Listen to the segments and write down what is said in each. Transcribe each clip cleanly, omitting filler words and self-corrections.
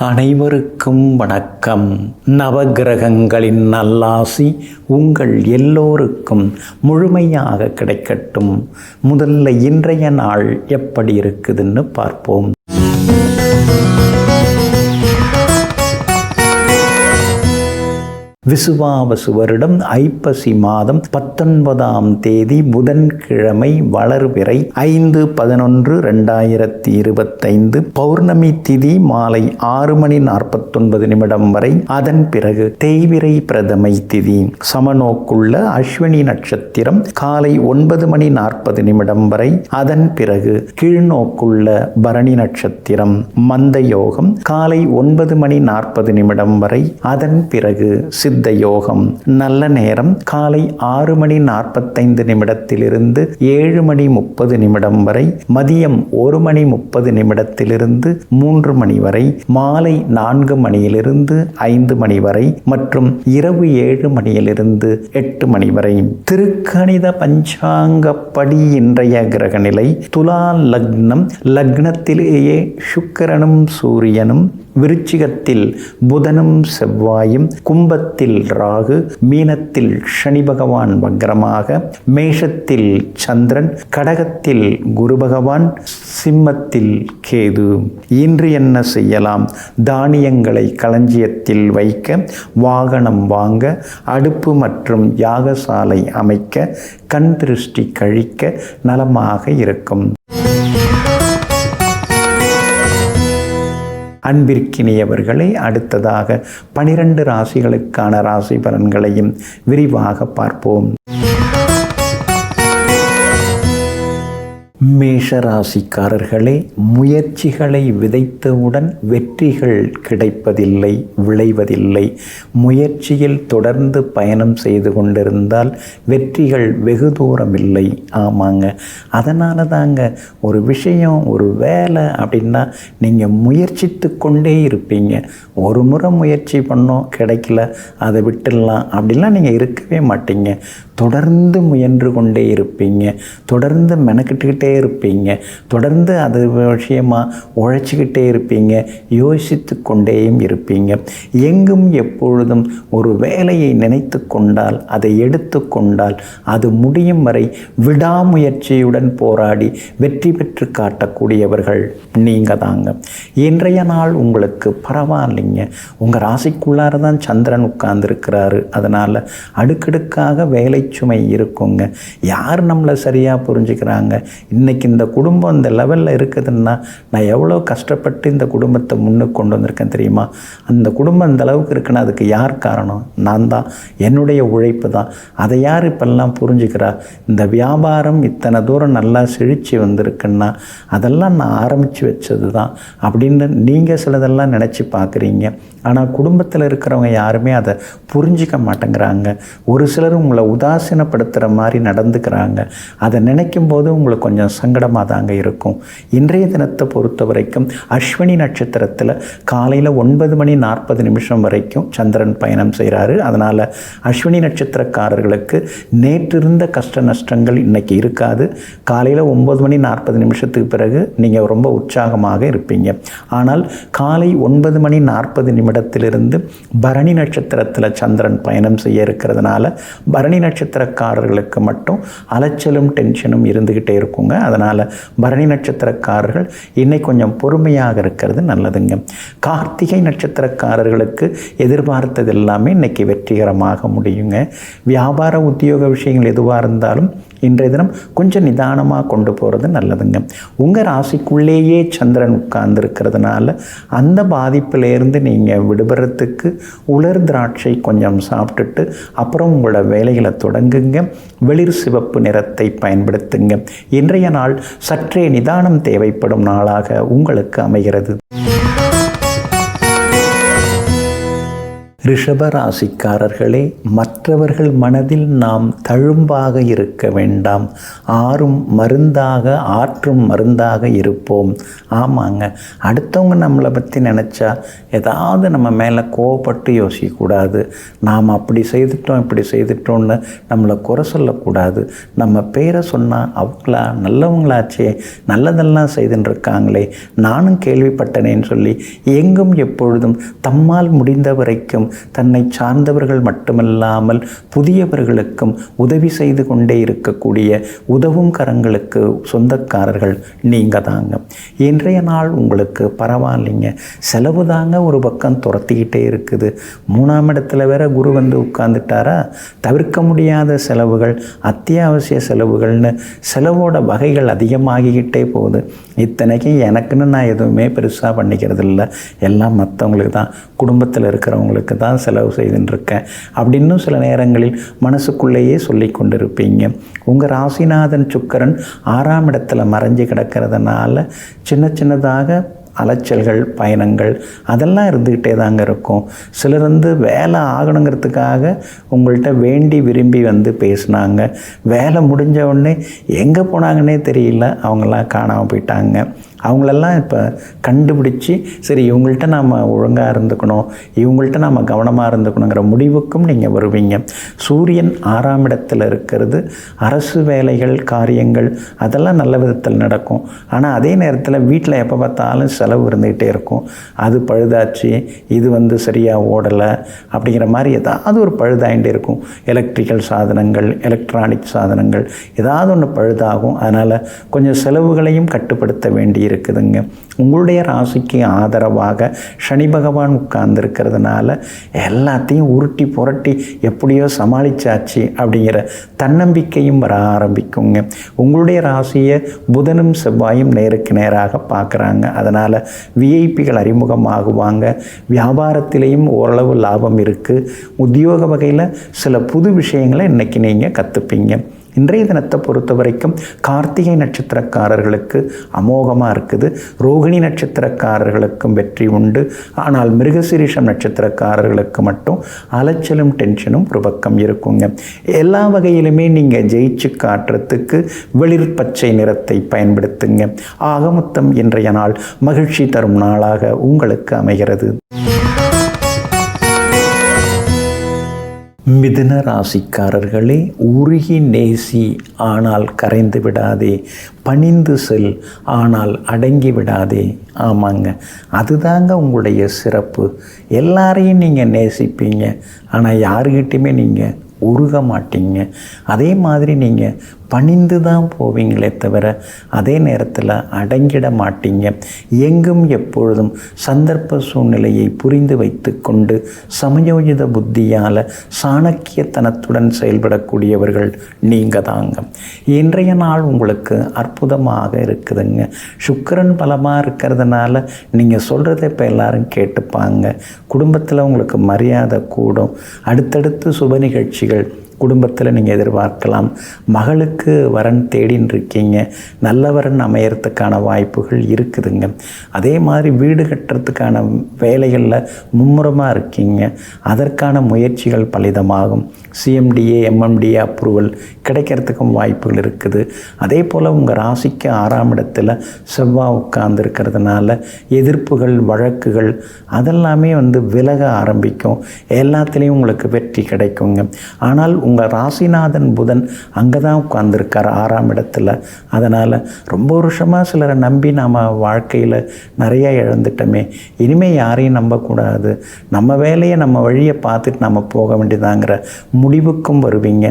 அனைவருக்கும் வணக்கம். நவகிரகங்களின் நல்லாசி உங்கள் எல்லோருக்கும் முழுமையாக கிடைக்கட்டும். முதல்ல இன்றைய நாள் எப்படி இருக்குதுன்னு பார்ப்போம். விசுவாவசு வருடம் ஐப்பசி மாதம் 19ஆம் தேதி புதன்கிழமை வளர்பிறை 5/11/2025 பௌர்ணமி திதி மாலை 6:49 வரை. அதன் பிறகு தேய்பிறை பிரதமை திதி. சமநோக்குள்ள அஸ்வினி நட்சத்திரம் காலை 9:40 வரை. அதன் பிறகு கீழ்நோக்குள்ள பரணி நட்சத்திரம் மந்த யோகம் காலை 9:40 வரை. அதன் பிறகு சித்த யோகம். நல்ல நேரம் காலை 6:45 7:30 வரை. மதியம் 1:30 3 வரை. மாலை 4 5 வரை மற்றும் இரவு 7 8 வரை. திருக்கணித பஞ்சாங்கப்படி இன்றைய கிரகநிலை துலா லக்னம். லக்னத்திலேயே சுக்கிரனும் சூரியனும், விருச்சிகத்தில் புதனும் செவ்வாயும், கும்பத்தில் ராகு, மீனத்தில் சனி பகவான் வக்ரமாக, மேஷத்தில் சந்திரன், கடகத்தில் குரு பகவான், சிம்மத்தில் கேது. இன்று என்ன செய்யலாம்? தானியங்களை களஞ்சியத்தில் வைக்க, வாகனம் வாங்க, அடுப்பு மற்றும் யாகசாலை அமைக்க, கண் திருஷ்டி கழிக்க நலமாக இருக்கும். அன்பிற்கினியவர்களை, அடுத்ததாக 12 ராசிகளுக்கான ராசி பலன்களையும் விரிவாக பார்ப்போம். மேஷ ராசிக்காரர்களே, முயற்சிகளை விதைத்தவுடன் வெற்றிகள் கிடைப்பதில்லை, விளைவதில்லை. முயற்சியில் தொடர்ந்து பயணம் செய்து கொண்டிருந்தால் வெற்றிகள் வெகு தூரம் இல்லை. ஆமாங்க, அதனால தாங்க ஒரு விஷயம், ஒரு வேலை அப்படின்னா நீங்கள் முயற்சித்து கொண்டே இருப்பீங்க. ஒரு முறை முயற்சி பண்ணோம், கிடைக்கல, அதை விட்டுடலாம் அப்படின்லாம் நீங்கள் இருக்கவே மாட்டீங்க. தொடர்ந்து முயன்று கொண்டே இருப்பீங்க, தொடர்ந்து மெனக்கிட்டுக்கிட்டே இருப்பீங்க, தொடர்ந்து அது விஷயமாக உழைச்சிக்கிட்டே இருப்பீங்க, யோசித்து கொண்டேயும் இருப்பீங்க. எங்கும் எப்பொழுதும் ஒரு வேலையை நினைத்து கொண்டால், அதை எடுத்து கொண்டால், அது முடியும் வரை விடாமுயற்சியுடன் போராடி வெற்றி பெற்று காட்டக்கூடியவர்கள் நீங்கள் தாங்க. இன்றைய நாள் உங்களுக்கு பரவாயில்லைங்க. உங்கள் ராசிக்குள்ளார தான் சந்திரன் உட்கார்ந்துருக்கிறாரு. அதனால் அடுக்கடுக்காக வேலை சுமை இருக்குங்க. யார் நம்மளை சரியாக புரிஞ்சுக்கிறாங்க? இன்றைக்கி இந்த குடும்பம் இந்த லெவலில் இருக்குதுன்னா நான் எவ்வளோ கஷ்டப்பட்டு இந்த குடும்பத்தை முன்னுக்கு கொண்டு வந்திருக்கேன் தெரியுமா? அந்த குடும்பம் இந்த அளவுக்கு இருக்குன்னா அதுக்கு யார் காரணம்? நான் தான், என்னுடைய உழைப்பு தான். அதை யார் இப்பெல்லாம் புரிஞ்சுக்கிறா? இந்த வியாபாரம் இத்தனை தூரம் நல்லா செழித்து வந்திருக்குன்னா அதெல்லாம் நான் ஆரம்பித்து வச்சது தான் அப்படின்னு நீங்கள் சிலதெல்லாம் நினச்சி பார்க்குறீங்க. ஆனால் குடும்பத்தில் இருக்கிறவங்க யாருமே அதை புரிஞ்சிக்க மாட்டேங்கிறாங்க. ஒரு சிலர் உங்களை உதாசீனப்படுத்துகிற மாதிரி நடந்துக்கிறாங்க. அதை நினைக்கும் போது உங்களுக்கு கொஞ்சம் சங்கடமாக தாங்க இருக்கும். இன்றைய தினத்தை பொறுத்த வரைக்கும் அஸ்வினி நட்சத்திரத்தில் காலையில் 9:40 வரைக்கும் சந்திரன் பயணம் செய்கிறாரு. அதனால் அஸ்வினி நட்சத்திரக்காரர்களுக்கு நேற்றிருந்த கஷ்ட நஷ்டங்கள் இன்றைக்கி இருக்காது. காலையில் 9:40 பிறகு நீங்கள் ரொம்ப உற்சாகமாக இருப்பீங்க. ஆனால் காலை 9:40 பரணி நட்சத்திரத்தில் சந்திரன் பயணம் செய்ய இருக்கிறதுனால பரணி நட்சத்திரக்காரர்களுக்கு மட்டும் அலைச்சலும் டென்ஷனும் இருந்துக்கிட்டே இருக்குங்க. அதனால் பரணி நட்சத்திரக்காரர்கள் இன்னைக்கு கொஞ்சம் பொறுமையாக இருக்கிறது நல்லதுங்க. கார்த்திகை நட்சத்திரக்காரர்களுக்கு எதிர்பார்த்தது எல்லாமே இன்னைக்கு வெற்றிகரமாக முடியுங்க. வியாபார உத்தியோக விஷயங்கள் எதுவாக இருந்தாலும் இன்றைய தினம் கொஞ்சம் நிதானமாக கொண்டு போகிறது நல்லதுங்க. உங்கள் ராசிக்குள்ளேயே சந்திரன் உட்கார்ந்து இருக்கிறதுனால அந்த பாதிப்பிலேருந்து நீங்கள் விடுபடுறதுக்கு உலர் திராட்சை கொஞ்சம் சாப்பிட்டுட்டு அப்புறம் உங்களோட வேலைகளை தொடங்குங்க. வெளிர் சிவப்பு நிறத்தை பயன்படுத்துங்க. இன்றைய நாள் சற்றே நிதானம் தேவைப்படும் நாளாக உங்களுக்கு அமைகிறது. ரிஷபராசிக்காரர்களே, மற்றவர்கள் மனதில் நாம் தழும்பாக இருக்க வேண்டாம். ஆறும் மருந்தாக ஆற்றும் மருந்தாக இருப்போம். ஆமாங்க, அடுத்தவங்க நம்மளை பற்றி நினச்சா ஏதாவது நம்ம மேலே கோவப்பட்டு யோசிக்கக்கூடாது. நாம் அப்படி செய்துட்டோம் இப்படி செய்துட்டோன்னு நம்மளை குறை சொல்லக்கூடாது. நம்ம பேரை சொன்னால் அவங்களா நல்லவங்களாச்சே, நல்லதெல்லாம் செய்துன்னு இருக்காங்களே, நானும் கேள்விப்பட்டனேன்னு சொல்லி எங்கும் எப்பொழுதும் தம்மால் முடிந்த வரைக்கும் தன்னை சார்ந்தவர்கள் மட்டுமல்லாமல் புதியவர்களுக்கும் உதவி செய்து கொண்டே இருக்கக்கூடிய உதவும் கரங்களுக்கு சொந்தக்காரர்கள் நீங்கள் தாங்க. இன்றைய நாள் உங்களுக்கு பரவாயில்லைங்க. செலவு தாங்க ஒரு பக்கம் துரத்திக்கிட்டே இருக்குது. 3ஆம் இடத்துல வேற குரு வந்து உட்கார்ந்துட்டாரா, தவிர்க்க முடியாத செலவுகள், அத்தியாவசிய செலவுகள்னு செலவோட வகைகள் அதிகமாகிக்கிட்டே போகுது. இத்தனைக்கும் எனக்குன்னு நான் எதுவுமே பெருசாக பண்ணிக்கிறது இல்லை, எல்லாம் மற்றவங்களுக்கு தான், குடும்பத்தில் இருக்கிறவங்களுக்கு தான் செலவு செய்துன்னு இருக்கேன் அப்படின்னு சில நேரங்களில் மனசுக்குள்ளேயே சொல்லி கொண்டிருப்பீங்க. உங்கள் ராசிநாதன் சுக்கிரன் 6ஆம் இடத்துல மறைஞ்சு கிடக்கிறதுனால சின்ன சின்னதாக அலைச்சல்கள், பயணங்கள் அதெல்லாம் இருந்துக்கிட்டே தாங்க இருக்கும். சிலர் வந்து வேலை ஆகணுங்கிறதுக்காக உங்கள்கிட்ட வேண்டி விரும்பி வந்து பேசினாங்க. வேலை முடிஞ்ச உடனே எங்கே போனாங்கன்னே தெரியல, அவங்களாம் காணாமல் போயிட்டாங்க. அவங்களெல்லாம் இப்போ கண்டுபிடிச்சி சரி இவங்கள்ட்ட நாம் ஒழுங்காக இருந்துக்கணும், இவங்கள்ட்ட நாம் கவனமாக இருந்துக்கணுங்கிற முடிவுக்கும் நீங்கள் வருவீங்க. சூரியன் 6ஆம் இடத்துல இருக்கிறது அரசு வேலைகள், காரியங்கள் அதெல்லாம் நல்ல விதத்தில் நடக்கும். ஆனால் அதே நேரத்தில் வீட்டில் எப்போ பார்த்தாலும் செலவு இருந்துக்கிட்டே இருக்கும். அது பழுதாச்சு, இது வந்து சரியாக ஓடலை அப்படிங்கிற மாதிரி ஏதாவது ஒரு பழுதாகிட்டே இருக்கும். எலக்ட்ரிக்கல் சாதனங்கள், எலக்ட்ரானிக் சாதனங்கள் ஏதாவது ஒன்று பழுதாகும். அதனால் கொஞ்சம் செலவுகளையும் கட்டுப்படுத்த வேண்டி இருக்குதுங்க. உங்களுடைய ராசிக்கு ஆதரவாக சனி பகவான் உட்கார்ந்துருக்கிறதுனால எல்லாத்தையும் உருட்டி புரட்டி எப்படியோ சமாளிச்சாச்சு அப்படிங்கிற தன்னம்பிக்கையும் வர ஆரம்பிக்குங்க. உங்களுடைய ராசியை புதனும் செவ்வாயும் நேருக்கு நேராக பார்க்குறாங்க. அதனால் விஐபிகள் அறிமுகமாகுவாங்க. வியாபாரத்திலையும் ஓரளவு லாபம் இருக்குது. உத்தியோக வகையில் சில புது விஷயங்களை இன்றைக்கி நீங்கள் கற்றுப்பீங்க. இன்றைய தினத்தை பொறுத்த வரைக்கும் கார்த்திகை நட்சத்திரக்காரர்களுக்கு அமோகமாக இருக்குது. ரோகிணி நட்சத்திரக்காரர்களுக்கும் வெற்றி உண்டு. ஆனால் மிருகசீரிஷம் நட்சத்திரக்காரர்களுக்கு மட்டும் அலைச்சலும் டென்ஷனும் ஒரு பக்கம் இருக்குங்க. எல்லா வகையிலுமே நீங்கள் ஜெயிச்சு காட்டுறதுக்கு வெளிர் பச்சை நிறத்தை பயன்படுத்துங்க. ஆக மொத்தம் இன்றைய நாள் மகிழ்ச்சி தரும் நாளாக உங்களுக்கு அமைகிறது. மிதுன ராசிக்காரர்களே, உருகி நேசி ஆனால் கரைந்து விடாதே, பணிந்து செல் ஆனால் அடங்கி விடாதே. ஆமாங்க, அதுதாங்க உங்களுடைய சிறப்பு. எல்லாரையும் நீங்கள் நேசிப்பீங்க, ஆனால் யாருக்கிட்டையுமே நீங்கள் உருக மாட்டீங்க. அதே மாதிரி நீங்கள் பணிந்து தான் போவீங்களே தவிர அதே நேரத்தில் அடங்கிட மாட்டீங்க. எங்கும் எப்பொழுதும் சந்தர்ப்ப சூழ்நிலையை புரிந்து வைத்து கொண்டு சமயோஜித புத்தியால் சாணக்கியத்தனத்துடன் செயல்படக்கூடியவர்கள் நீங்கள் தாங்க. இன்றைய நாள் உங்களுக்கு அற்புதமாக இருக்குதுங்க. சுக்கிரன் பலமாக இருக்கிறதுனால நீங்கள் சொல்கிறத இப்போ எல்லாரும் கேட்டுப்பாங்க. குடும்பத்தில் உங்களுக்கு மரியாதை கூடும். அடுத்தடுத்து சுப நிகழ்ச்சிகள் குடும்பத்தில் நீங்கள் எதிர்பார்க்கலாம். மகளுக்கு வரன் தேடின்னு இருக்கீங்க, நல்ல வரன் அமையறதுக்கான வாய்ப்புகள் இருக்குதுங்க. அதே மாதிரி வீடு கட்டுறதுக்கான வேலைகளில் மும்முரமாக இருக்கீங்க. அதற்கான முயற்சிகள் பலிதமாகும். சிஎம்டிஏ, எம்எம்டிஏ அப்ரூவல் கிடைக்கிறதுக்கும் வாய்ப்புகள் இருக்குது. அதே போல் உங்கள் ராசிக்கு 6ஆம் இடத்துல செவ்வாய் உட்கார்ந்துருக்கிறதுனால எதிர்ப்புகள், வழக்குகள் அதெல்லாமே வந்து விலக ஆரம்பிக்கும். எல்லாத்துலேயும் உங்களுக்கு வெற்றி கிடைக்குங்க. ஆனால் உங்கள் ராசிநாதன் புதன் அங்கே தான் உட்கார்ந்துருக்கார் 6ஆம் இடத்துல. அதனால் ரொம்ப வருஷமாக சிலரை நம்பி நாம் வாழ்க்கையில் நிறைய இழந்துட்டோமே, இனிமேல் யாரையும் நம்பக்கூடாது, நம்ம வேலையை நம்ம வழியை பார்த்துட்டு நம்ம போக வேண்டியதாங்கிற முடிவுக்கும் வருவீங்க.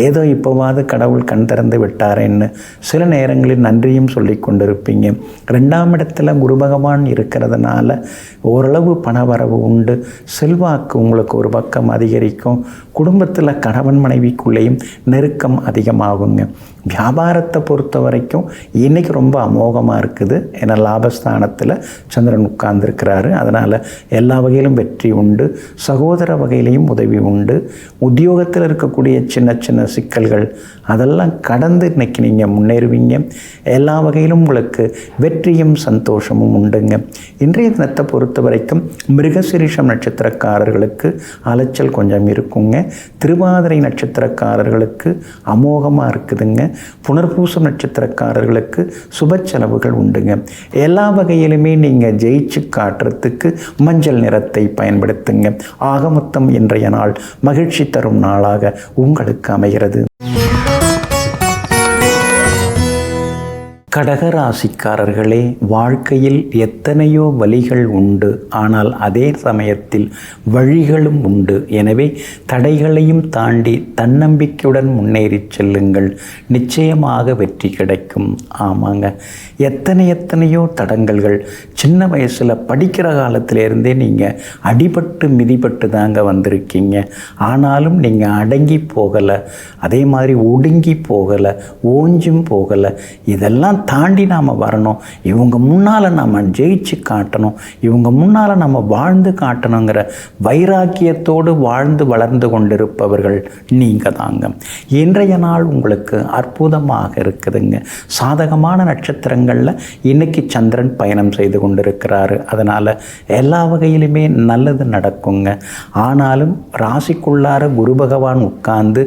ஏதோ இப்போவாது கடவுள் கண் திறந்து விட்டாரேன்னு சில நேரங்களில் நன்றியும் சொல்லி கொண்டிருப்பீங்க. 2ஆம் இடத்துல குரு பகவான் இருக்கிறதுனால ஓரளவு பணவரவு உண்டு. செல்வாக்கு உங்களுக்கு ஒரு பக்கம் அதிகரிக்கும். குடும்பத்தில் கணவன் மனைவிக்குள்ளேயும் நெருக்கம் அதிகமாகுங்க. வியாபாரத்தை பொறுத்த வரைக்கும் இன்றைக்கி ரொம்ப அமோகமாக இருக்குது. ஏன்னா லாபஸ்தானத்தில் சந்திரன் உட்கார்ந்துருக்கிறாரு. அதனால் எல்லா வகையிலும் வெற்றி உண்டு. சகோதர வகையிலையும் உதவி உண்டு. உத்தியோகத்தில் இருக்கக்கூடிய சின்ன சின்ன சிக்கல்கள் அதெல்லாம் கடந்து இன்றைக்கி நீங்கள் முன்னேறுவீங்க. எல்லா வகையிலும் உங்களுக்கு வெற்றியும் சந்தோஷமும் உண்டுங்க. இன்றைய தினத்தை பொறுத்த வரைக்கும் மிருகசிரீஷம் நட்சத்திரக்காரர்களுக்கு அலைச்சல் கொஞ்சம் இருக்குங்க. திருவாதிரை நட்சத்திரக்காரர்களுக்கு அமோகமாக இருக்குதுங்க. புனர்பூசம் நட்சத்திரக்காரர்களுக்கு சுப செலவுகள் உண்டுங்க. எல்லா வகையிலுமே நீங்கள் ஜெயிச்சு காட்டுறதுக்கு மஞ்சள் நிறத்தை பயன்படுத்துங்க. ஆக மொத்தம் இன்றைய நாள் மகிழ்ச்சி தரும் நாளாக உங்களுக்கு அமைகிறது. கடகராசிக்காரர்களே, வாழ்க்கையில் எத்தனையோ வழிகள் உண்டு. ஆனால் அதே சமயத்தில் வழிகளும் உண்டு. எனவே தடைகளையும் தாண்டி தன்னம்பிக்கையுடன் முன்னேறி செல்லுங்கள். நிச்சயமாக வெற்றி கிடைக்கும். ஆமாங்க, எத்தனையோ தடங்கல்கள் சின்ன வயசில் படிக்கிற காலத்திலேருந்தே நீங்கள் அடிபட்டு மிதிப்பட்டு தாங்க வந்திருக்கீங்க. ஆனாலும் நீங்கள் அடங்கி போகலை, அதே மாதிரி ஒடுங்கி போகலை, ஓஞ்சும் போகலை. இதெல்லாம் தாண்டி நாம் வரணும். இவங்க முன்னால் நாம் ஜெயிச்சு காட்டணும், இவங்க முன்னால் நம்ம வாழ்ந்து காட்டணுங்கிற வைராக்கியத்தோடு வாழ்ந்து வளர்ந்து கொண்டிருப்பவர்கள் நீங்கள் தாங்க. இன்றைய நாள் உங்களுக்கு அற்புதமாக இருக்குதுங்க. சாதகமான நட்சத்திரங்களில் இன்னைக்கு சந்திரன் பயணம் செய்து கொண்டிருக்கிறாரு. அதனால் எல்லா வகையிலுமே நல்லது நடக்குங்க. ஆனாலும் ராசிக்குள்ளார குரு பகவான் உட்கார்ந்து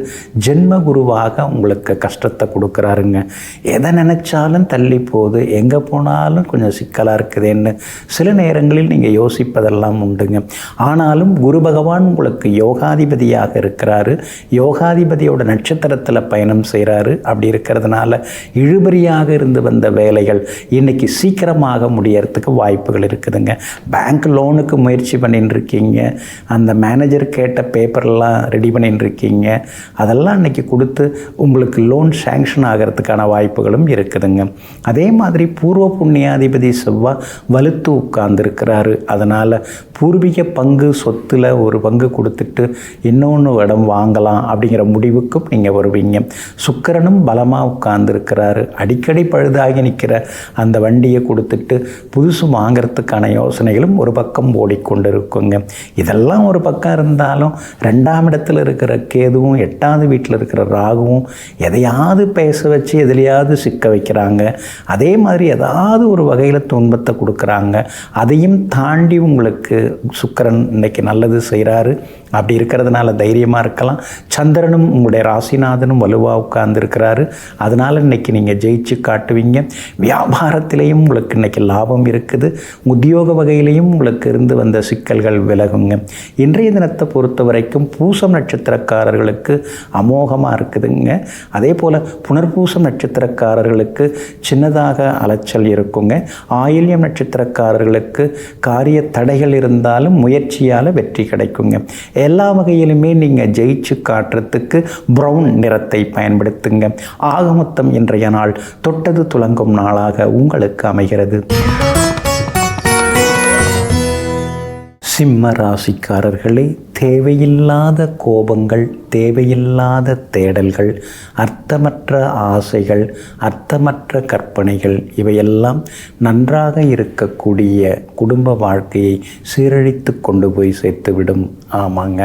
ஜென்ம குருவாக உங்களுக்கு கஷ்டத்தை கொடுக்குறாருங்க. எதை நினைச்சாலும் தள்ளி போகுது, எங்கே போனாலும் கொஞ்சம் சிக்கலாக இருக்குதுன்னு சில நேரங்களில் நீங்கள் யோசிப்பதெல்லாம் உண்டுங்க. ஆனாலும் குரு பகவான் உங்களுக்கு யோகாதிபதியாக இருக்கிறாரு. யோகாதிபதியோட நட்சத்திரத்தில் பயணம் செய்கிறாரு. அப்படி இருக்கிறதுனால இழுபறியாக இருந்து வந்த வேலைகள் இன்னைக்கு சீக்கிரமாக முடியறதுக்கு வாய்ப்புகள் இருக்குதுங்க. பேங்க் லோனுக்கு முயற்சி பண்ணிட்டு இருக்கீங்க, அந்த மேனேஜர் கேட்ட பேப்பர்லாம் ரெடி பண்ணிட்டு இருக்கீங்க, அதெல்லாம் இன்னைக்கு கொடுத்து உங்களுக்கு லோன் சேங்ஷன் ஆகிறதுக்கான வாய்ப்புகளும் இருக்குதுங்க. அதே மாதிரி பூர்வ புண்ணியாதிபதி செவ்வாய் வலுத்து உட்கார்ந்துருக்கிறாரு. அதனால் பூர்வீக பங்கு சொத்தில் ஒரு பங்கு கொடுத்துட்டு இன்னொன்று இடம் வாங்கலாம் அப்படிங்கிற முடிவுக்கும் நீங்கள் வருவீங்க. சுக்கிரனும் பலமாக உட்கார்ந்துருக்கிறாரு. அடிக்கடி பழுதாகி நிற்கிற அந்த வண்டியை கொடுத்துட்டு புதுசு வாங்கிறதுக்கான யோசனைகளும் ஒரு பக்கம் ஓடிக்கொண்டிருக்குங்க. இதெல்லாம் ஒரு பக்கம் இருந்தாலும் 2ஆம் இடத்துல இருக்கிற கேதுவும் 8ஆவது வீட்டில் இருக்கிற ராகுவும் எதையாவது பேச வச்சு எதிலையாவது சிக்க வைக்கிறாங்க. அதே மாதிரி ஏதாவது ஒரு வகையில் துன்பத்தை கொடுக்குறாங்க. அதையும் தாண்டி உங்களுக்கு சுக்கிரன் இன்னைக்கு நல்லது செய்கிறாரு. அப்படி இருக்கிறதுனால தைரியமாக இருக்கலாம். சந்திரனும் உங்களுடைய ராசிநாதனும் வலுவாக உட்கார்ந்துருக்கிறாரு. அதனால் இன்றைக்கி நீங்கள் ஜெயிச்சு காட்டுவீங்க. வியாபாரத்திலையும் உங்களுக்கு இன்றைக்கி லாபம் இருக்குது. உத்தியோக வகையிலையும் உங்களுக்கு இருந்து வந்த சிக்கல்கள் விலகுங்க. இன்றைய தினத்தை பொறுத்த வரைக்கும் பூசம் நட்சத்திரக்காரர்களுக்கு அமோகமாக இருக்குதுங்க. அதே போல் புனர்பூசம் நட்சத்திரக்காரர்களுக்கு சின்னதாக அலைச்சல் இருக்குங்க. ஆயில்யம் நட்சத்திரக்காரர்களுக்கு காரிய தடைகள் இருந்தாலும் முயற்சியால் வெற்றி கிடைக்குங்க. எல்லா வகையிலுமே நீங்கள் ஜெயிச்சு காட்டுறதுக்கு ப்ரௌன் நிறத்தை பயன்படுத்துங்க. ஆக மொத்தம் இன்றைய நாள் தொட்டது துலங்கும் நாளாக உங்களுக்கு அமைகிறது. சிம்ம ராசிக்காரர்களே, தேவையில்லாத கோபங்கள், தேவையில்லாத தேடல்கள், அர்த்தமற்ற ஆசைகள், அர்த்தமற்ற கற்பனைகள் இவையெல்லாம் நன்றாக இருக்கக்கூடிய குடும்ப வாழ்க்கையை சீரழித்து கொண்டு போய் சேர்த்துவிடும். ஆமாங்க,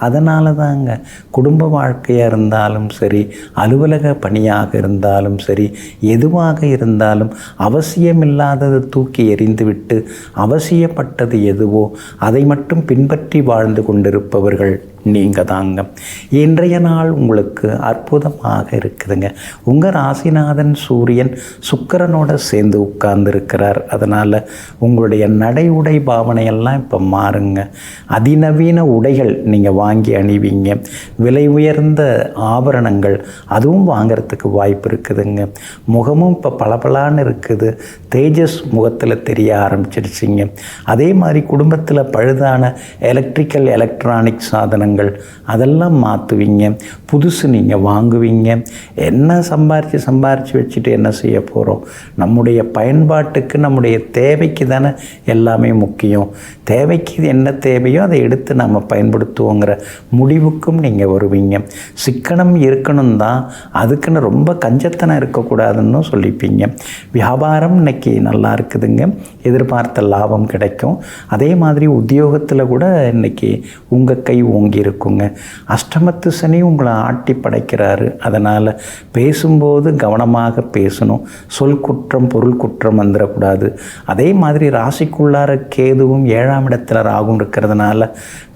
அதனால தாங்க குடும்ப வாழ்க்கையாக இருந்தாலும் சரி, அலுவலக பணியாக இருந்தாலும் சரி, எதுவாக இருந்தாலும் அவசியமில்லாததை தூக்கி எறிந்துவிட்டு அவசியப்பட்டது எதுவோ அதை மட்டும் பின்பற்றி வாழ்ந்து கொண்டிருப்பவர்கள் நீங்கள் தாங்க. இன்றைய நாள் உங்களுக்கு அற்புதமாக இருக்குதுங்க. உங்கள் ராசிநாதன் சூரியன் சுக்கிரனோட சேர்ந்து உட்கார்ந்துருக்கிறார். அதனால் உங்களுடைய நடை உடை பாவனையெல்லாம் இப்போ மாறுங்க. அதிநவீன உடைகள் நீங்கள் வாங்கி அணிவீங்க. விலை உயர்ந்த ஆபரணங்கள் அதுவும் வாங்கிறதுக்கு வாய்ப்பு இருக்குதுங்க. முகமும் இப்போ பளபளன்னு இருக்குது. தேஜஸ் முகத்தில் தெரிய ஆரம்பிச்சிருச்சிங்க. அதே மாதிரி குடும்பத்தில் பழுதான எலக்ட்ரிக்கல் எலக்ட்ரானிக் சாதனங்கள் பழக்கங்கள் அதெல்லாம் மாற்றுவீங்க. புதுசு நீங்கள் வாங்குவீங்க. என்ன சம்பாரித்து வச்சுட்டு என்ன செய்ய போகிறோம்? நம்முடைய பயன்பாட்டுக்கு, நம்முடைய தேவைக்கு தானே எல்லாமே முக்கியம். தேவைக்கு என்ன தேவையோ அதை எடுத்து நம்ம பயன்படுத்துவோங்கிற முடிவுக்கும் நீங்கள் வருவீங்க. சிக்கனம் இருக்கணும் தான், அதுக்குன்னு ரொம்ப கஞ்சத்தனம் இருக்கக்கூடாதுன்னு சொல்லிப்பீங்க. வியாபாரம் இன்னைக்கு நல்லா இருக்குதுங்க, எதிர்பார்த்த லாபம் கிடைக்கும். அதே மாதிரி உத்தியோகத்தில் கூட இன்னைக்கு உங்கள் கை ஓங்கி இருக்குங்க. அஷ்டமத்து சனி உங்களை ஆட்டி படைக்கிறாரு. அதனால் பேசும்போது கவனமாக பேசணும். சொல் குற்றம் பொருள் குற்றம் வந்துடக்கூடாது. அதே மாதிரி ராசிக்குள்ளார கேதுவும் 7ஆம் இடத்துல ராகும் இருக்கிறதுனால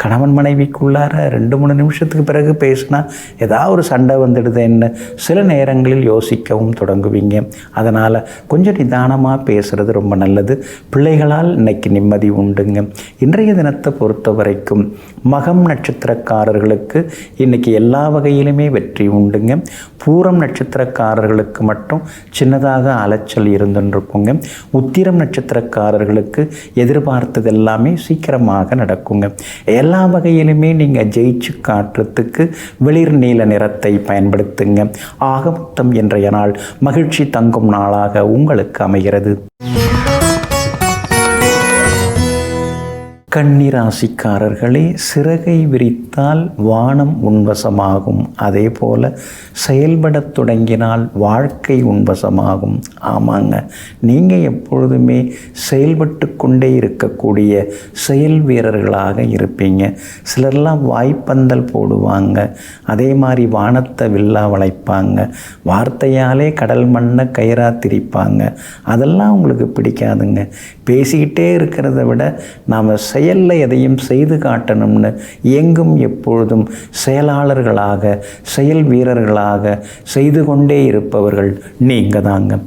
கணவன் மனைவிக்குள்ளார 2-3 நிமிஷத்துக்கு பிறகு பேசினா ஏதாவது ஒரு சண்டை வந்துடுதுன்னு சில நேரங்களில் யோசிக்கவும் தொடங்குவீங்க. அதனால் கொஞ்சம் நிதானமாக பேசுகிறது ரொம்ப நல்லது. பிள்ளைகளால் இன்னைக்கு நிம்மதி உண்டுங்க. இன்றைய தினத்தை பொறுத்த வரைக்கும் மகம் நட்சத்திரக்காரர்களுக்கு இன்றைக்கி எல்லா வகையிலுமே வெற்றி உண்டுங்க. பூரம் நட்சத்திரக்காரர்களுக்கு மட்டும் சின்னதாக அலைச்சல் இருந்துருக்குங்க. உத்திரம் நட்சத்திரக்காரர்களுக்கு எதிர்பார்த்தது எல்லாமே சீக்கிரமாக நடக்குங்க. எல்லா வகையிலுமே நீங்கள் ஜெயிச்சு காட்டுறதுக்கு வெளிர் நீல நிறத்தை பயன்படுத்துங்க. ஆக மொத்தம் இன்றைய நாள் மகிழ்ச்சி தங்கும் நாளாக உங்களுக்கு அமைகிறது. கன்னிராசிக்காரர்களே, சிறகை விரித்தால் வானம் உன்வசமாகும். அதே போல் செயல்படத் தொடங்கினால் வாழ்க்கை உன்வசமாகும். ஆமாங்க, நீங்கள் எப்பொழுதுமே செயல்பட்டு கொண்டே இருக்கக்கூடிய செயல் வீரர்களாக இருப்பீங்க. சிலர்லாம் வாய்ப்பந்தல் போடுவாங்க. அதே மாதிரி வானத்தை வில்லா வளைப்பாங்க. வார்த்தையாலே கடல் மண்ணை கயிறா திரிப்பாங்க. அதெல்லாம் உங்களுக்கு பிடிக்காதுங்க. பேசிக்கிட்டே இருக்கிறத விட நாம் செயலில் எதையும் செய்து காட்டணும்னு எங்கும் எப்பொழுதும் செயலாளர்களாக, செயல் வீரர்களாக செய்து கொண்டே இருப்பவர்கள் நீங்கள் தாங்க.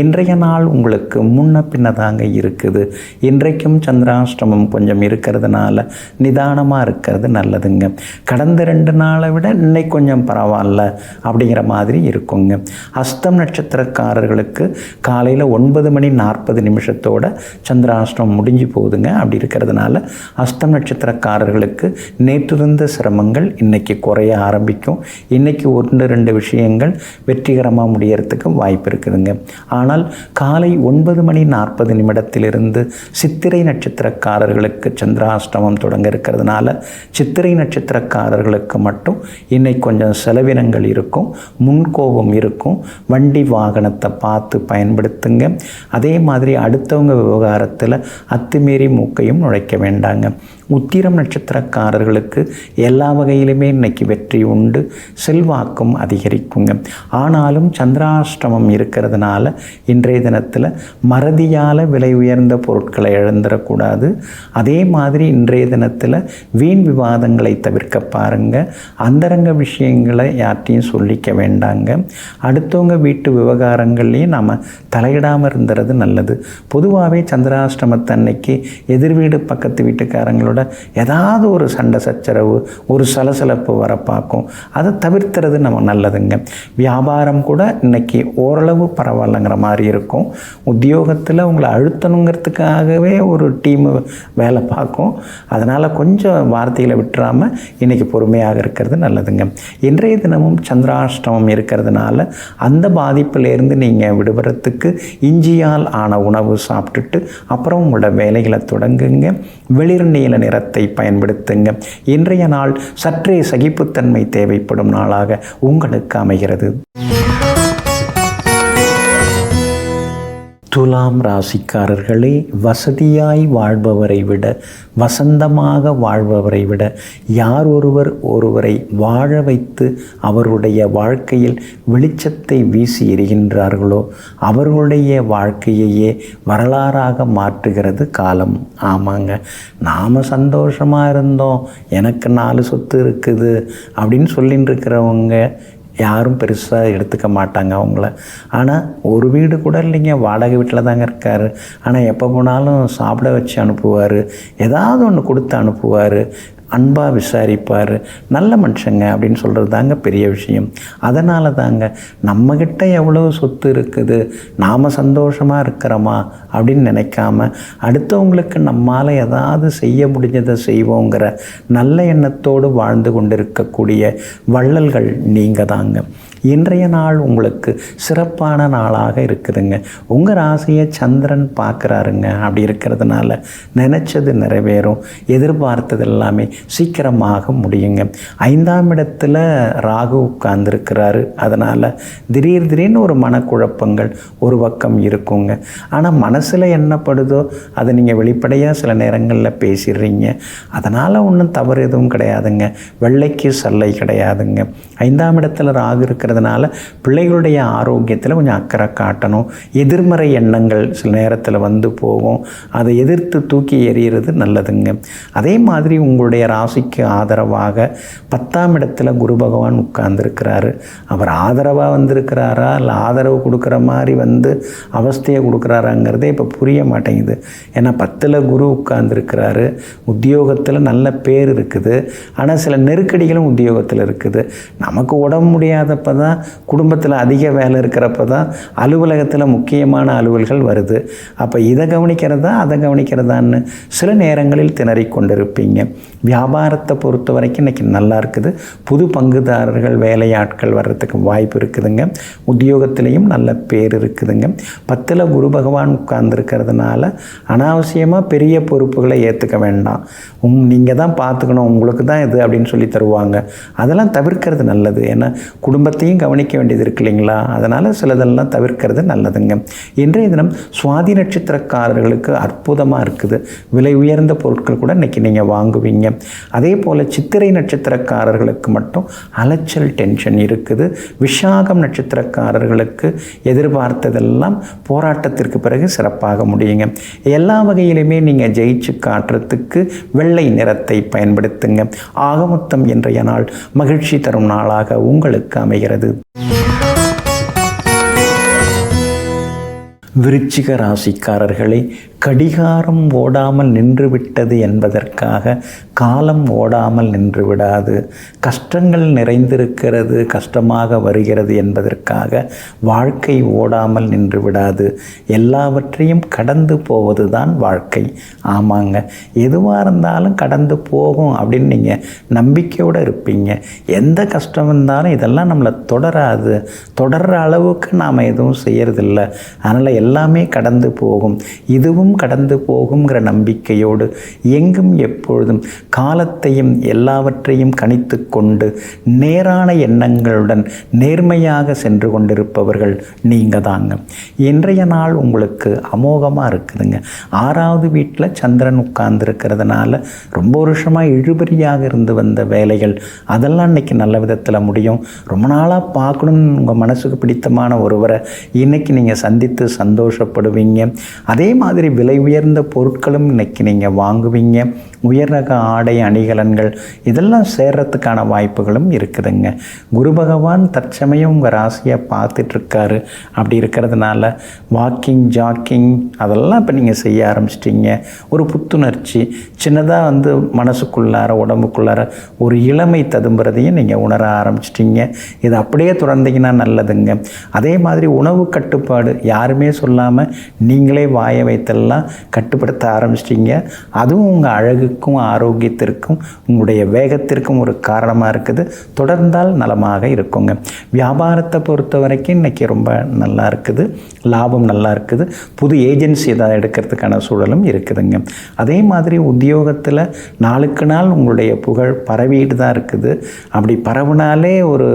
இன்றைய நாள் உங்களுக்கு முன்ன பின்ன தாங்க இருக்குது. இன்றைக்கும் சந்திராஷ்டமம் கொஞ்சம் இருக்கிறதுனால நிதானமாக இருக்கிறது நல்லதுங்க. கடந்த 2 நாளை விட இன்னைக்கு கொஞ்சம் பரவாயில்ல அப்படிங்கிற மாதிரி இருக்குங்க. அஸ்தம் நட்சத்திரக்காரர்களுக்கு காலையில் 9:40 சந்திராஷ்டமம் முடிஞ்சு போகுதுங்க. அப்படி இருக்கிறதுனால அஸ்தம் நட்சத்திரக்காரர்களுக்கு நேற்றிருந்த சிரமங்கள் இன்னைக்கு குறைய ஆரம்பிக்கும். இன்னைக்கு 1-2 விஷயங்கள் வெற்றிகரமாக முடியறதுக்கு வாய்ப்பு இருக்குதுங்க. ஆனால் காலை 9:40 சித்திரை நட்சத்திரக்காரர்களுக்கு சந்திராஷ்டமம் தொடங்க இருக்கிறதுனால சித்திரை நட்சத்திரக்காரர்களுக்கு மட்டும் இன்னைக்கு கொஞ்சம் செலவினங்கள் இருக்கும், முன்கோபம் இருக்கும். வண்டி வாகனத்தை பார்த்து பயன்படுத்துங்க. அதே மாதிரி அடுத்தவங்க விவகாரத்தில் அத்துமீறி மூக்கையும் நுழைக்க வேண்டாங்க. உத்திரம் நட்சத்திரக்காரர்களுக்கு எல்லா வகையிலுமே இன்னைக்கு வெற்றி உண்டு, செல்வாக்கும் அதிகரிக்குங்க. ஆனாலும் சந்திராஷ்டமம் இருக்கிறதுனால இன்றைய தினத்தில் மறதியால் விலை உயர்ந்த பொருட்களை இழந்துடக்கூடாது. அதே மாதிரி இன்றைய தினத்தில் வீண் விவாதங்களை தவிர்க்க பாருங்க. அந்தரங்க விஷயங்களை யார்ட்டையும் சொல்லிக்க வேண்டாங்க. அடுத்தவங்க வீட்டு விவகாரங்கள்லையும் நாம் தலையிடாமல் இருந்துறது நல்லது. பொதுவாகவே சந்திராஷ்டமத்தை அன்னைக்கு எதிர் வீடு பக்கத்து வீட்டுக்காரங்களோட ஏதாவது ஒரு சண்டை சச்சரவு, ஒரு சலசலப்பு வர பார்க்கும். அதை தவிர்த்துறது நம்ம நல்லதுங்க. வியாபாரம் கூட இன்னைக்கு ஓரளவு பரவாயில்லைங்கிற மாதிரி இருக்கும். உத்தியோகத்தில் உங்களை அழுத்தணுங்கிறதுக்காகவே ஒரு டீமு வேலை பார்க்கும். அதனால் கொஞ்சம் வார்த்தைகளை விட்டுறாமல் இன்றைக்கி பொறுமையாக இருக்கிறது நல்லதுங்க. இன்றைய தினமும் சந்திராஷ்டமம் இருக்கிறதுனால அந்த பாதிப்பிலேருந்து நீங்கள் விடுபடுறதுக்கு இஞ்சியால் ஆன உணவு சாப்பிட்டுட்டு அப்புறம் உங்களோட வேலைகளை தொடங்குங்க. வெளிர் நீல நிறத்தை பயன்படுத்துங்க. இன்றைய நாள் சற்றே சகிப்புத்தன்மை தேவைப்படும் நாளாக உங்களுக்கு அமைகிறது. துலாம் ராசிக்காரர்களே, வசதியாய் வாழ்பவரை விட, வசந்தமாக வாழ்பவரை விட யார் ஒருவரை வாழ வைத்து அவருடைய வாழ்க்கையில் வெளிச்சத்தை வீசி எறிகின்றார்களோ அவர்களுடைய வாழ்க்கையையே வரலாறாக மாற்றுகிறது காலம். ஆமாங்க, நாம் சந்தோஷமாக இருந்தோம், எனக்கு 4 சொத்து இருக்குது அப்படின்னு சொல்லின்னு இருக்கிறவங்க யாரும் பெருசாக எடுத்துக்க மாட்டாங்க அவங்கள. ஆனால் ஒரு வீடு கூட இல்லைங்க, வாடகை வீட்டில் தாங்க இருக்கார். ஆனால் எப்போ போனாலும் சாப்பிட வச்சு அனுப்புவார், ஏதாவது ஒன்று கொடுத்து அனுப்புவார். அன்பாக விசாரிப்பார். நல்ல மனுஷங்க அப்படின்னு சொல்கிறது தாங்க பெரிய விஷயம். அதனால தாங்க நம்மக்கிட்ட எவ்வளோ சொத்து இருக்குது, நாம் சந்தோஷமாக இருக்கிறோமா அப்படின்னு நினைக்காம அடுத்தவங்களுக்கு நம்மால் ஏதாவது செய்ய முடிஞ்சதை செய்வோங்கிற நல்ல எண்ணத்தோடு வாழ்ந்து கொண்டிருக்கக்கூடிய வள்ளல்கள் நீங்கள் தாங்க. இன்றைய நாள் உங்களுக்கு சிறப்பான நாளாக இருக்குதுங்க. உங்கள் ராசியை சந்திரன் பார்க்குறாருங்க. அப்படி இருக்கிறதுனால நினச்சது நிறைவேறும், எதிர்பார்த்தது எல்லாமே சீக்கிரமாக முடியுங்க. 5ஆம் இடத்துல ராகு உட்கார்ந்துருக்கிறாரு. அதனால் திடீர்னு ஒரு மனக்குழப்பங்கள் ஒரு பக்கம் இருக்குங்க. ஆனால் மனசில் என்னப்படுதோ அதை நீங்கள் வெளிப்படையாக சில நேரங்களில் பேசிடுறீங்க. அதனால் ஒன்றும் தவறு எதுவும் கிடையாதுங்க. வெள்ளைக்கு சல்லை கிடையாதுங்க. 5ஆம் இடத்துல ராகு இருக்கிறதுனால பிள்ளைகளுடைய ஆரோக்கியத்தில் கொஞ்சம் அக்கறை காட்டணும். எதிர்மறை எண்ணங்கள் சில நேரத்தில் வந்து போகும். அதை எதிர்த்து தூக்கி எறிகிறது நல்லதுங்க. அதே மாதிரி உங்களுடைய ராசிக்கு ஆதரவாக 10ஆம் இடத்துல குரு பகவான் உட்கார்ந்துருக்கிறாரு. அவர் ஆதரவாக வந்திருக்கிறாரா இல்லை ஆதரவு கொடுக்குற மாதிரி வந்து அவஸ்தையை கொடுக்குறாராங்கிறதே இப்போ புரிய மாட்டேங்குது. ஏன்னா 10ல் குரு உட்கார்ந்துருக்கிறாரு. உத்தியோகத்தில் நல்ல பேர் இருக்குது. ஆனால் சில நெருக்கடிகளும் உத்தியோகத்தில் இருக்குது. நமக்கு உடம்பு முடியாதப்போ தான், குடும்பத்தில் அதிக வேலை இருக்கிறப்ப தான் அலுவலகத்தில் முக்கியமான அலுவல்கள் வருது. அப்போ இதை கவனிக்கிறதா அதை கவனிக்கிறதான்னு சில நேரங்களில் திணறிக் கொண்டிருப்பீங்க. வியாபாரத்தை பொறுத்த வரைக்கும் இன்றைக்கி நல்லா இருக்குது. புது பங்குதாரர்கள் வேலையாட்கள் வர்றதுக்கு வாய்ப்பு இருக்குதுங்க. உத்தியோகத்திலையும் நல்ல பேர் இருக்குதுங்க. 10ல் குரு பகவான் உட்கார்ந்துருக்கிறதுனால அனாவசியமாக பெரிய பொறுப்புகளை ஏற்றுக்க வேண்டாம். நீங்கள் தான் பார்த்துக்கணும், உங்களுக்கு தான் இது அப்படின்னு சொல்லி தருவாங்க. அதெல்லாம் தவிர்க்கிறது நல்லது. ஏன்னா குடும்பத்தையும் கவனிக்க வேண்டியது இருக்கு இல்லைங்களா? அதனால் சிலதெல்லாம் தவிர்க்கிறது நல்லதுங்க. இன்றைய தினம் சுவாதி நட்சத்திரக்காரர்களுக்கு அற்புதமாக இருக்குது. விலை உயர்ந்த பொருட்கள் கூட இன்றைக்கி நீங்கள் வாங்குவீங்க. அதே போல் சித்திரை நட்சத்திரக்காரர்களுக்கு மட்டும் அலைச்சல் டென்ஷன் இருக்குது. விஷாகம் நட்சத்திரக்காரர்களுக்கு எதிர்பார்த்ததெல்லாம் போராட்டத்திற்கு பிறகு சிறப்பாக முடியுங்க. எல்லா வகையிலுமே நீங்கள் ஜெயிச்சு காட்டுறதுக்கு வெள்ளை நிறத்தை பயன்படுத்துங்க. ஆகமொத்தம் இன்றைய நாள் மகிழ்ச்சி தரும் நாளாக உங்களுக்கு அமைகிறது. விருச்சிக ராசிக்காரர்களே, கடிகாரம் ஓடாமல் நின்றுவிட்டது என்பதற்காக காலம் ஓடாமல் நின்று விடாது. கஷ்டங்கள் நிறைந்திருக்கிறது, கஷ்டமாக வருகிறது என்பதற்காக வாழ்க்கை ஓடாமல் நின்று விடாது. எல்லாவற்றையும் கடந்து போவது தான் வாழ்க்கை. ஆமாங்க, எதுவாக இருந்தாலும் கடந்து போகும் அப்படின்னு நீங்கள் நம்பிக்கையோடு இருப்பீங்க. எந்த கஷ்டம் இருந்தாலும் இதெல்லாம் நம்மளை தொடராது, தொடர்ற அளவுக்கு நாம் எதுவும் செய்யறதில்ல. அதனால் எல்லாமே கடந்து போகும், இதுவும் கடந்து போகுங்கிற நம்பிக்கையோடு எங்கும் எப்பொழுதும் காலத்தையும் எல்லாவற்றையும் கணித்து கொண்டு நேரான எண்ணங்களுடன் நேர்மையாக சென்று கொண்டிருப்பவர்கள் நீங்கள் தாங்க. இன்றைய நாள் உங்களுக்கு அமோகமாக இருக்குதுங்க. 6வது வீட்டில் சந்திரன் உட்கார்ந்துருக்கிறதுனால ரொம்ப வருஷமாக இழுபறியாக இருந்து வந்த வேலைகள் அதெல்லாம் இன்றைக்கி நல்ல விதத்தில் முடியும். ரொம்ப நாளாக பார்க்கணும்னு உங்கள் மனசுக்கு பிடித்தமான ஒருவரை இன்றைக்கி நீங்கள் சந்தித்து சந்தோஷப்படுவீங்க. அதே மாதிரி விலை உயர்ந்த பொருட்களும் இன்றைக்கி நீங்கள் வாங்குவீங்க. உயர் ரக ஆடை அணிகலன்கள் இதெல்லாம் சேர்றதுக்கான வாய்ப்புகளும் இருக்குதுங்க. குரு பகவான் தற்சமயம் உங்கள் ராசியை பார்த்துட்ருக்காரு. அப்படி இருக்கிறதுனால வாக்கிங், ஜாக்கிங் அதெல்லாம் இப்போ நீங்கள் செய்ய ஆரம்பிச்சிட்டிங்க. ஒரு புத்துணர்ச்சி சின்னதாக வந்து மனசுக்குள்ளார உடம்புக்குள்ளார ஒரு இளமை ததும்புறதையும் நீங்கள் உணர ஆரம்பிச்சிட்டிங்க. இது அப்படியே தொடர்ந்தீங்கன்னா நல்லதுங்க. அதே மாதிரி உணவு கட்டுப்பாடு யாருமே சொல்லாமல் நீங்களே வாய வைத்தெல்லாம் கட்டுப்படுத்த ஆரம்பிச்சிட்டிங்க. அதுவும் உங்கள் அழகுக்கும் ஆரோக்கியத்திற்கும் உங்களுடைய வேகத்திற்கும் ஒரு காரணமாக இருக்குது. தொடர்ந்தால் நலமாக இருக்குங்க. வியாபாரத்தை பொறுத்த வரைக்கும் இன்றைக்கி ரொம்ப நல்லா இருக்குது. லாபம் நல்லா இருக்குது. புது ஏஜென்சி ஏதாவது எடுக்கிறதுக்கான சூழலும் இருக்குதுங்க. அதே மாதிரி உத்தியோகத்தில் நாளுக்கு நாள் உங்களுடைய புகழ் பரவிட்டு தான் இருக்குது. அப்படி பரவுனாலே ஒரு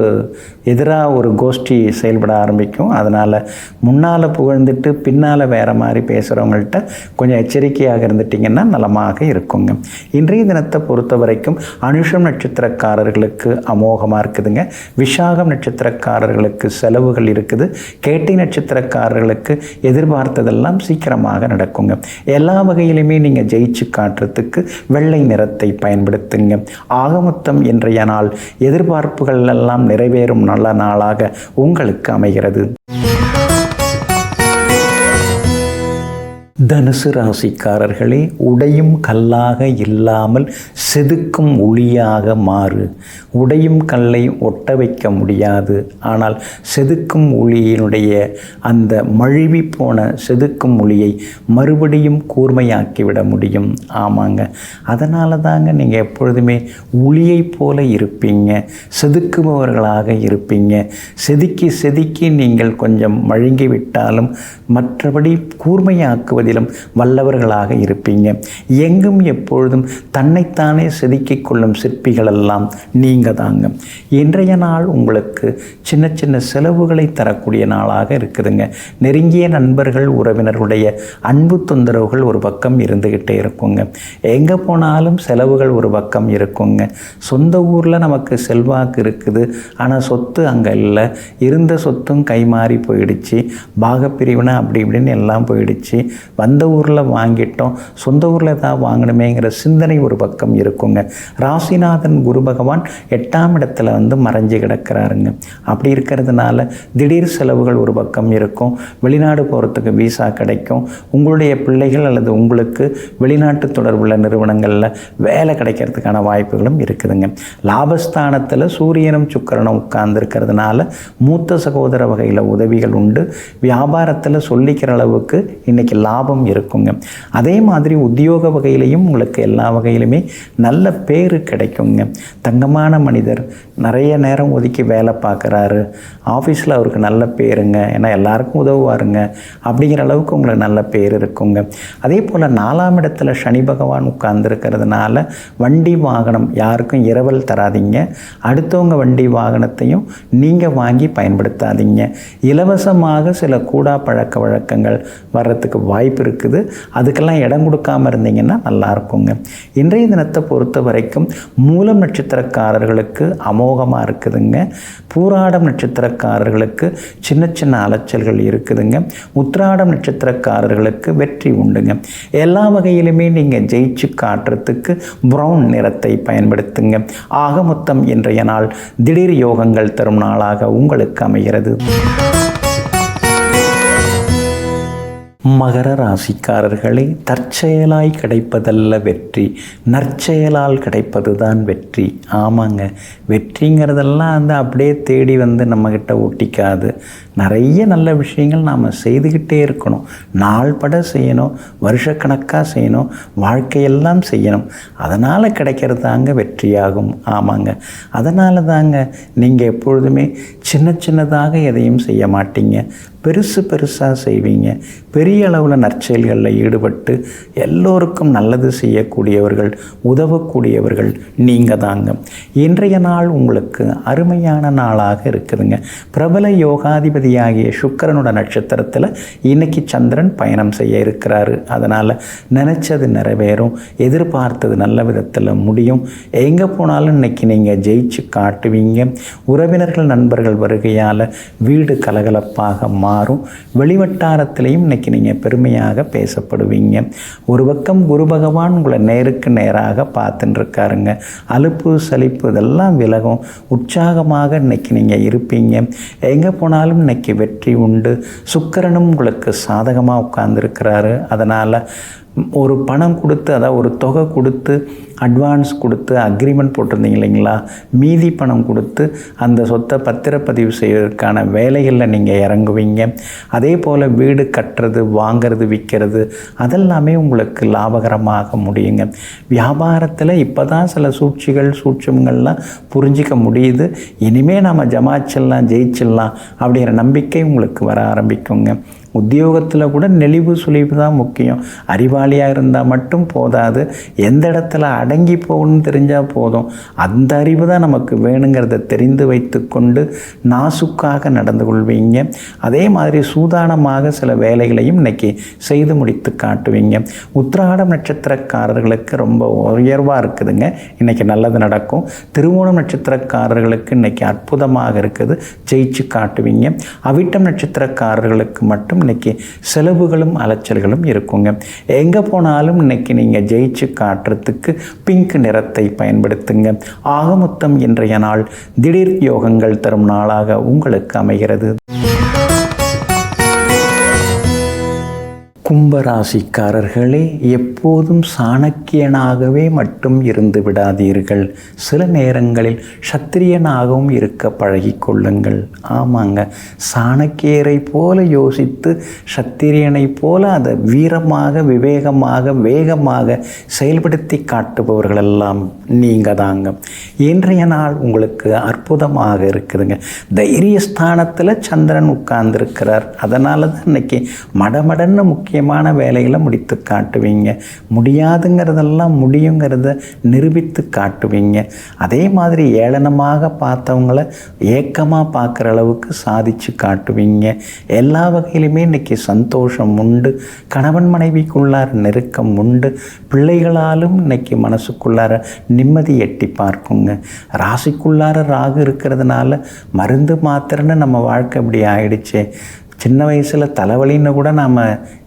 எதிராக ஒரு கோஷ்டி செயல்பட ஆரம்பிக்கும். அதனால் முன்னால் புகழ்ந்துட்டு பின்னால் வேறு மாதிரி பேசுகிறவங்கள்ட்ட கொஞ்சம் எச்சரிக்கையாக இருந்துட்டிங்கன்னா நலமாக இருக்குங்க. இன்றைய தினத்தை பொறுத்த வரைக்கும் அனுஷம் நட்சத்திரக்காரர்களுக்கு அமோகமாக இருக்குதுங்க. விஷாகம் நட்சத்திரக்காரர்களுக்கு செலவுகள் இருக்குது. கேட்டை நட்சத்திரக்காரர்களுக்கு எதிர்பார்த்ததெல்லாம் சீக்கிரமாக நடக்குங்க. எல்லா வகையிலுமே நீங்கள் ஜெயிச்சு காட்டுறதுக்கு வெள்ளை நிறத்தை பயன்படுத்துங்க. ஆகமொத்தம் இன்றைய நாள் எதிர்பார்ப்புகள் எல்லாம் நிறைவேறும் நல்ல நாளாக உங்களுக்கு அமைகிறது. தனுசு ராசிக்காரர்களே, உடையும் கல்லாக இல்லாமல் செதுக்கும் ஒளியாக மாறு. உடையும் கல்லை ஒட்ட வைக்க முடியாது, ஆனால் செதுக்கும் ஒளியினுடைய அந்த மழுவி போன செதுக்கும் ஒளியை மறுபடியும் கூர்மையாக்கிவிட முடியும். ஆமாங்க, அதனால தாங்க நீங்கள் எப்பொழுதுமே ஒளியை போல இருப்பீங்க, செதுக்குபவர்களாக இருப்பீங்க. செதுக்கி செதுக்கி நீங்கள் கொஞ்சம் மழுங்கிவிட்டாலும் மற்றபடி கூர்மையாக்குவதிலும் வல்லவர்களாக இருப்பீங்க. எங்கும் எப்பொழுதும் தன்னைத்தானே செதுக்கிக் கொள்ளும் சிற்பிகளெல்லாம் நீங்கள் தாங்க. இன்றைய நாள் உங்களுக்கு சின்ன சின்ன செலவுகளை தரக்கூடிய நாளாக இருக்குதுங்க. நெருங்கிய நண்பர்கள் உறவினர்களுடைய அன்பு தொந்தரவுகள் ஒரு பக்கம் இருந்துக்கிட்டே இருக்குங்க. எங்கே போனாலும் செலவுகள் ஒரு பக்கம் இருக்குங்க. சொந்த ஊரில் நமக்கு செல்வாக்கு இருக்குது, ஆனால் சொத்து அங்கே இல்லை. இருந்த சொத்தும் கைமாறி போயிடுச்சு, பாகப்பிரிவினை அப்படி இப்படின்னு எல்லாம் போயிடுச்சு. வந்த ஊரில் வாங்கிட்டோம், சொந்த ஊரில் தான் வாங்கணுமேங்கிற சிந்தனை ஒரு பக்கம் இருக்குங்க. ராசிநாதன் குரு பகவான் 8ஆம் இடத்துல மறைஞ்சு கிடக்கிறாருங்க. அப்படி இருக்கிறதுனால திடீர் செலவுகள் ஒரு பக்கம் இருக்கும். வெளிநாடு போகிறதுக்கு விசா கிடைக்கும். உங்களுடைய பிள்ளைகள் அல்லது உங்களுக்கு வெளிநாட்டு தொடர்புள்ள நிறுவனங்களில் வேலை கிடைக்கிறதுக்கான வாய்ப்புகளும் இருக்குதுங்க. லாபஸ்தானத்தில் சூரியனும் சுக்கிரனும் உட்கார்ந்துருக்கிறதுனால மூத்த சகோதர வகையில் உதவிகள் உண்டு. வியாபாரத்தில் சொல்லிக்கிற அளவுக்கு இன்றைக்கி லாபம் இருக்குங்க. அதே மாதிரி உத்தியோக வகையிலையும் உங்களுக்கு எல்லா வகையிலுமே நல்ல பேர் கிடைக்குங்க. தங்கமான மனிதர், நிறைய நேரம் ஒதுக்கி வேலை பார்க்குறாரு, ஆஃபீஸில் அவருக்கு நல்ல பேருங்க, ஏன்னா எல்லாருக்கும் உதவுவாருங்க, அப்படிங்கிற அளவுக்கு உங்களுக்கு நல்ல பேர் இருக்குங்க. அதே போல் 4ஆம் இடத்துல சனி பகவான் உட்கார்ந்துருக்கிறதுனால வண்டி வாகனம் யாருக்கும் இரவல் தராதிங்க. அடுத்தவங்க வண்டி வாகனத்தையும் நீங்கள் வாங்கி பயன்படுத்தாதீங்க. இலவசமாக சில கூடா பழக்க வழக்கங்கள் வர்றதுக்கு வாய்ப்பு இருக்குது. அதுக்கெல்லாம் இடம் கொடுக்காமல் இருந்தீங்கன்னா நல்லா இருக்குங்க. இன்றைய தினத்தை பொறுத்த வரைக்கும் மூலம் நட்சத்திரக்காரர்களுக்கு அமோகமாக இருக்குதுங்க. பூராடம் நட்சத்திரக்காரர்களுக்கு சின்ன சின்ன அலைச்சல்கள் இருக்குதுங்க. உத்திராடம் நட்சத்திரக்காரர்களுக்கு வெற்றி உண்டுங்க. எல்லா வகையிலுமே நீங்கள் ஜெயிச்சு காட்டுறதுக்கு ப்ரௌன் நிறத்தை பயன்படுத்துங்க. ஆக மொத்தம் இன்றைய நாள் திடீர் யோகங்கள் தரும் நாளாக உங்களுக்கு அமைகிறது. மகர ராசிக்காரர்களே, தற்செயலாய் கிடைப்பதல்ல வெற்றி, நற்செயலால் கிடைப்பது தான் வெற்றி. ஆமாங்க, வெற்றிங்கிறதெல்லாம் அப்படியே தேடி நம்மக்கிட்ட ஒட்டிக்காது. நிறைய நல்ல விஷயங்கள் நாம் செய்துக்கிட்டே இருக்கணும். நாள் பட செய்யணும், வருஷக்கணக்காக செய்யணும், வாழ்க்கையெல்லாம் செய்யணும். அதனால் கிடைக்கிறது தாங்க வெற்றியாகும். ஆமாங்க, அதனால தாங்க நீங்கள் எப்பொழுதுமே சின்ன சின்னதாக எதையும் செய்ய மாட்டீங்க, பெருசு பெருசாக செய்வீங்க. பெரிய அளவில் நற்செயல்களில் ஈடுபட்டு எல்லோருக்கும் நல்லது செய்யக்கூடியவர்கள், உதவக்கூடியவர்கள் நீங்கள் தாங்க. இன்றைய நாள் உங்களுக்கு அருமையான நாளாக இருக்குதுங்க. பிரபல யோகாதிபதியாகிய சுக்கிரனோட நட்சத்திரத்தில் இன்னைக்கு சந்திரன் பயணம் செய்ய இருக்கிறாரு. அதனால் நினச்சது நிறைவேறும், எதிர்பார்த்தது நல்ல விதத்தில் முடியும். எங்கே போனாலும் இன்னைக்கு நீங்கள் ஜெயிச்சு காட்டுவீங்க. உறவினர்கள் நண்பர்கள் வருகையால் வீடு கலகலப்பாக மாறும். வெளிவட்டாரத்திலையும் இன்னைக்கு நீங்கள் பெருமையாக பேசப்படுவீங்க. ஒரு பக்கம் குரு பகவான் உங்களை நேருக்கு நேராக பார்த்துட்டு இருக்காருங்க. அலுப்பு சலிப்பு இதெல்லாம் விலகும். உற்சாகமாக இன்னைக்கு நீங்கள் இருப்பீங்க. எங்கே போனாலும் இன்னைக்கு வெற்றி உண்டு. சுக்கிரனும் உங்களுக்கு சாதகமாக உட்கார்ந்துருக்கிறாரு. அதனால் ஒரு பணம் கொடுத்து, அதாவது ஒரு தொகை கொடுத்து அட்வான்ஸ் கொடுத்து அக்ரிமெண்ட் போட்டிருந்தீங்க இல்லைங்களா, மீதி பணம் கொடுத்து அந்த சொத்தை பத்திரப்பதிவு செய்வதற்கான வேலைகளில் நீங்கள் இறங்குவீங்க. அதே போல் வீடு கட்டுறது, வாங்கிறது, விற்கிறது அதெல்லாமே உங்களுக்கு லாபகரமாக முடியுங்க. வியாபாரத்தில் இப்போ தான் சில சூழ்ச்சிகள்லாம் புரிஞ்சிக்க முடியுது. இனிமேல் நம்ம ஜமாச்சிடலாம், ஜெயிச்சிடலாம் அப்படிங்கிற நம்பிக்கை உங்களுக்கு வர ஆரம்பிக்குங்க. உத்தியோகத்தில் கூட நெளிவு சுழிவு தான் முக்கியம். அறிவாளியாக இருந்தால் மட்டும் போதாது, எந்த இடத்துல அடங்கி போகணும்னு தெரிஞ்சால் போதும். அந்த அறிவு தான் நமக்கு வேணுங்கிறத தெரிந்து வைத்து கொண்டு நாசுக்காக நடந்து கொள்வீங்க. அதே மாதிரி சூதானமாக சில வேலைகளையும் இன்னைக்கு செய்து முடித்து காட்டுவீங்க. உத்திராடம் நட்சத்திரக்காரர்களுக்கு ரொம்ப உயர்வாக இருக்குதுங்க, இன்றைக்கி நல்லது நடக்கும். திருவோணம் நட்சத்திரக்காரர்களுக்கு இன்றைக்கி அற்புதமாக இருக்குது, ஜெயிச்சு காட்டுவீங்க. அவிட்டம் நட்சத்திரக்காரர்களுக்கு மட்டும் இன்னைக்கு செலவுகளும் அலைச்சல்களும் இருக்குங்க. எங்கே போனாலும் இன்னைக்கு நீங்கள் ஜெயிச்சு காட்டுறதுக்கு பிங்க் நிறத்தை பயன்படுத்துங்க. ஆக மொத்தம் இன்றைய நாள் திடீர் யோகங்கள் தரும் நாளாக உங்களுக்கு அமைகிறது. கும்ப கும்பராசிக்காரர்களே, எப்போதும் சாணக்கியனாகவே மட்டும் இருந்து விடாதீர்கள். சில நேரங்களில் சத்திரியனாகவும் இருக்க பழகிக்கொள்ளுங்கள். ஆமாங்க, சாணக்கியரை போல யோசித்து சத்திரியனை போல அதை வீரமாக, விவேகமாக, வேகமாக செயல்படுத்தி காட்டுபவர்களெல்லாம் நீங்கள் தாங்க. இன்றைய நாள் உங்களுக்கு அற்புதமாக இருக்குதுங்க. தைரியஸ்தானத்தில் சந்திரன் உட்கார்ந்துருக்கிறார். அதனால தான் இன்னைக்கு மடமடன்னு முக்கியமான வேலைகளை முடித்து காட்டுவீங்க. முடியாதுங்கிறதெல்லாம் முடியுங்கிறத நிரூபித்து காட்டுவீங்க. அதே மாதிரி ஏளனமாக பார்த்தவங்கள ஏக்கமாக பார்க்குற அளவுக்கு சாதித்து காட்டுவீங்க. எல்லா வகையிலுமே இன்றைக்கி சந்தோஷம் உண்டு. கணவன் மனைவிக்குள்ளார நெருக்கம் உண்டு. பிள்ளைகளாலும் இன்னைக்கு மனசுக்குள்ளார நிம்மதி எட்டி பார்க்குங்க. ராசிக்குள்ளார ராகு இருக்கிறதுனால மருந்து மாத்திரன்னு நம்ம வாழ்க்கை இப்படி ஆயிடுச்சே. சின்ன வயசில் தலைவலின்னு கூட நாம்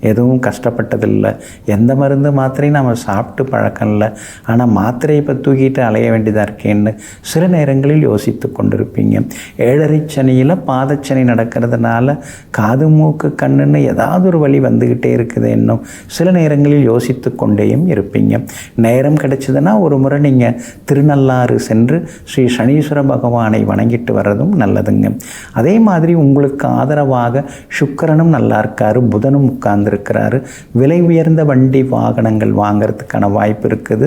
எதுவும் கஷ்டப்பட்டதில்லை. எந்த மருந்து மாத்திரையும் நாம் சாப்பிட்டு பழக்கம் இல்லை. ஆனால் மாத்திரையை இப்போ தூக்கிட்டு அலைய வேண்டியதாக இருக்கேன்னு சில நேரங்களில் யோசித்து கொண்டிருப்பீங்க. ஏழரை சனியில் பாதச்சனி நடக்கிறதுனால காது மூக்கு கண்ணுன்னு ஏதாவது ஒரு வழி வந்துக்கிட்டே இருக்குது. இன்னும் சில நேரங்களில் யோசித்து கொண்டேயும் இருப்பீங்க. நேரம் கிடைச்சதுன்னா ஒரு முறை நீங்கள் திருநள்ளாறு சென்று ஸ்ரீ சனீஸ்வர பகவானை வணங்கிட்டு வர்றதும் நல்லதுங்க. அதே மாதிரி உங்களுக்கு ஆதரவாக சுக்கிரனும் நல்லா இருக்காரு, புதனும் உட்கார்ந்துருக்கிறாரு. விலை உயர்ந்த வண்டி வாகனங்கள் வாங்கிறதுக்கான வாய்ப்பு இருக்குது.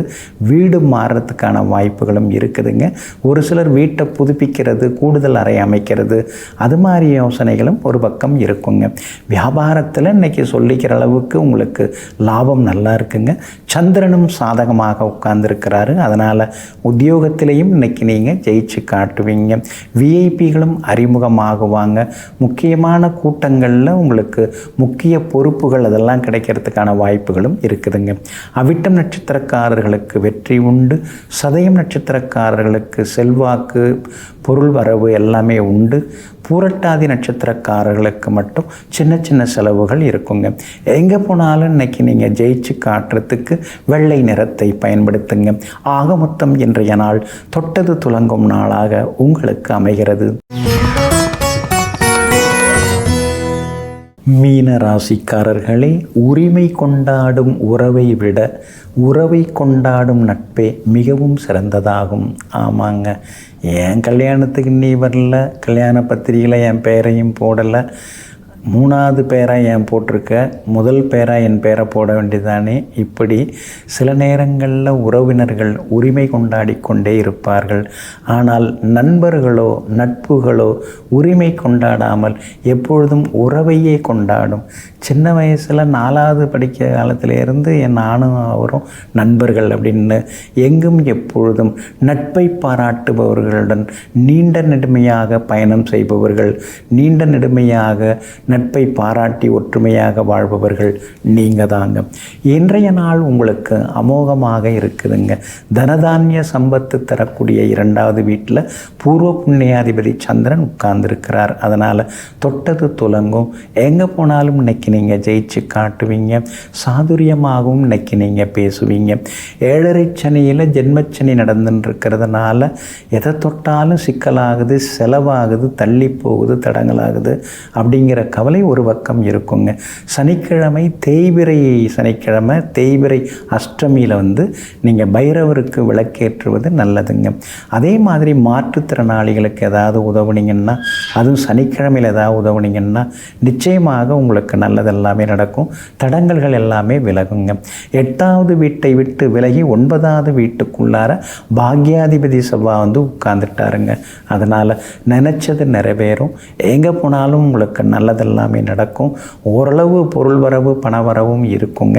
வீடு மாறுறதுக்கான வாய்ப்புகளும் இருக்குதுங்க. ஒரு சிலர் வீட்டை புதுப்பிக்கிறது, கூடுதல் அறை அமைக்கிறது, அது மாதிரி யோசனைகளும் ஒரு பக்கம் இருக்குங்க. வியாபாரத்தில் இன்றைக்கி சொல்லிக்கிற அளவுக்கு உங்களுக்கு லாபம் நல்லா இருக்குங்க. சந்திரனும் சாதகமாக உட்கார்ந்துருக்கிறாரு. அதனால் உத்தியோகத்திலையும் இன்றைக்கி நீங்கள் ஜெயிச்சு காட்டுவீங்க. விஐபிகளும் அறிமுகமாகுவாங்க. முக்கியமான கூட்டங்களில் உங்களுக்கு முக்கிய பொறுப்புகள் அதெல்லாம் கிடைக்கிறதுக்கான வாய்ப்புகளும் இருக்குதுங்க. அவிட்டம் நட்சத்திரக்காரர்களுக்கு வெற்றி உண்டு. சதயம் நட்சத்திரக்காரர்களுக்கு செல்வாக்கு, பொருள் வரவு எல்லாமே உண்டு. பூரட்டாதி நட்சத்திரக்காரர்களுக்கு மட்டும் சின்ன சின்ன செலவுகள் இருக்குங்க. எங்கே போனாலும் இன்னைக்கு நீங்கள் ஜெயிச்சு காட்டுறதுக்கு வெள்ளை நிறத்தை பயன்படுத்துங்க. ஆக மொத்தம் இன்றைய நாள் தொட்டது துலங்கும் நாளாக உங்களுக்கு அமைகிறது. மீன ராசிக்காரர்களே, உரிமை கொண்டாடும் உறவை விட உறவை கொண்டாடும் நட்பே மிகவும் சிறந்ததாகும். ஆமாங்க, என் கல்யாணத்துக்கு நீ வரல, கல்யாண பத்திரிகையில் என் பேரையும் போடலை, 3வது பேராக ஏன் போட்டிருக்க, முதல் பேராக என் பேரை போட வேண்டியதானே. இப்படி சில நேரங்களில் உறவினர்கள் உரிமை கொண்டாடி கொண்டே இருப்பார்கள். ஆனால் நண்பர்களோ நட்புகளோ உரிமை கொண்டாடாமல் எப்பொழுதும் உறவையே கொண்டாடும். சின்ன வயசில் 4வது படிக்க காலத்திலேருந்து நானும் அவரும் நண்பர்கள் அப்படின்னு எங்கும் எப்பொழுதும் நட்பை பாராட்டுபவர்களுடன் நீண்ட நெடுமையாக பயணம் செய்பவர்கள், நீண்ட நெடுமையாக நட்பை பாராட்டி ஒற்றுமையாக வாழ்பவர்கள் நீங்கள் தாங்க. இன்றைய நாள் உங்களுக்கு அமோகமாக இருக்குதுங்க. தனதானிய சம்பத்து தரக்கூடிய 2வது வீட்டில் பூர்வ புண்ணியாதிபதி சந்திரன் உட்கார்ந்துருக்கிறார். அதனால் தொட்டது துலங்கும். எங்கே போனாலும் இன்னைக்கு நீங்கள் ஜெயிச்சு காட்டுவீங்க. சாதுரியமாகவும் இன்னைக்கு நீங்கள் பேசுவீங்க. ஏழரை சனியில் ஜென்மச்சனி நடந்துன்னு இருக்கிறதுனால எதை தொட்டாலும் சிக்கலாகுது, செலவாகுது, தள்ளி போகுது, தடங்கலாகுது அப்படிங்கிற கவலை ஒரு பக்கம் இருக்குங்க. சனிக்கிழமை தேய்பிறை சனிக்கிழமை தேய்பிறை அஷ்டமியில் நீங்கள் பைரவருக்கு விளக்கேற்றுவது நல்லதுங்க. அதே மாதிரி மாற்றுத்திறனாளிகளுக்கு ஏதாவது உதவுனீங்கன்னா, அதுவும் சனிக்கிழமையில் ஏதாவது உதவுனீங்கன்னா நிச்சயமாக உங்களுக்கு நல்லதெல்லாமே நடக்கும். தடங்கல்கள் எல்லாமே விலகுங்க. 8வது வீட்டை விட்டு விலகி 9வது வீட்டுக்குள்ளார பாக்யாதிபதி செவ்வாய் உட்கார்ந்துட்டாருங்க. அதனால் நினச்சது நிறைவேறும். எங்கே போனாலும் உங்களுக்கு நல்லதெல்லாமே நடக்கும். ஓரளவு பொருள் வரவு பண வரவும் இருக்குங்க.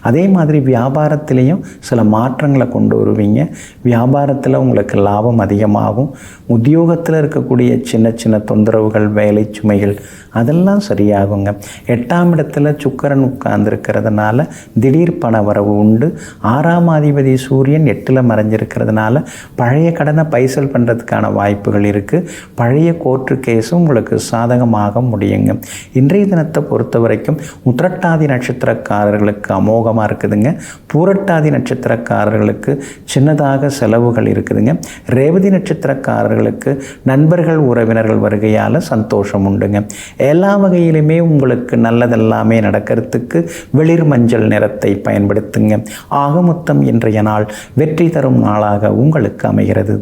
அதே மாதிரி வியாபாரத்திலையும் சில மாற்றங்களை கொண்டு வருவீங்க. வியாபாரத்தில் உங்களுக்கு லாபம் அதிகமாகும். உத்தியோகத்தில் இருக்கக்கூடிய சின்ன சின்ன தொந்தரவுகள், வேலை சுமைகள் அதெல்லாம் சரியாகுங்க. 8ஆம் இடத்துல சுக்கிரன் உட்கார்ந்துருக்கிறதுனால திடீர் பண வரவு உண்டு. 6ஆம் அதிபதி சூரியன் 8ல் மறைஞ்சிருக்கிறதுனால பழைய கடனை பைசல் பண்ணுறதுக்கான வாய்ப்புகள் இருக்குது. பழைய கோர்ட்டு கேஸும் உங்களுக்கு சாதகமாக முடியுங்க. இன்றைய தினத்தை பொறுத்த வரைக்கும் உத்திரட்டாதி நட்சத்திரக்காரர்களுக்கு அமோகமாக இருக்குதுங்க. பூரட்டாதி நட்சத்திரக்காரர்களுக்கு சின்னதாக செலவுகள் இருக்குதுங்க. ரேவதி நட்சத்திரக்காரர்களுக்கு நண்பர்கள் உறவினர்கள் வருகையால் சந்தோஷம் உண்டுங்க. எல்லா வகையிலுமே உங்களுக்கு நல்லதெல்லாமே நடக்கிறதுக்கு வெளிர் மஞ்சள் நிறத்தை பயன்படுத்துங்க. ஆக மொத்தம் இன்றைய நாள் வெற்றி தரும் நாளாக உங்களுக்கு அமைகிறது.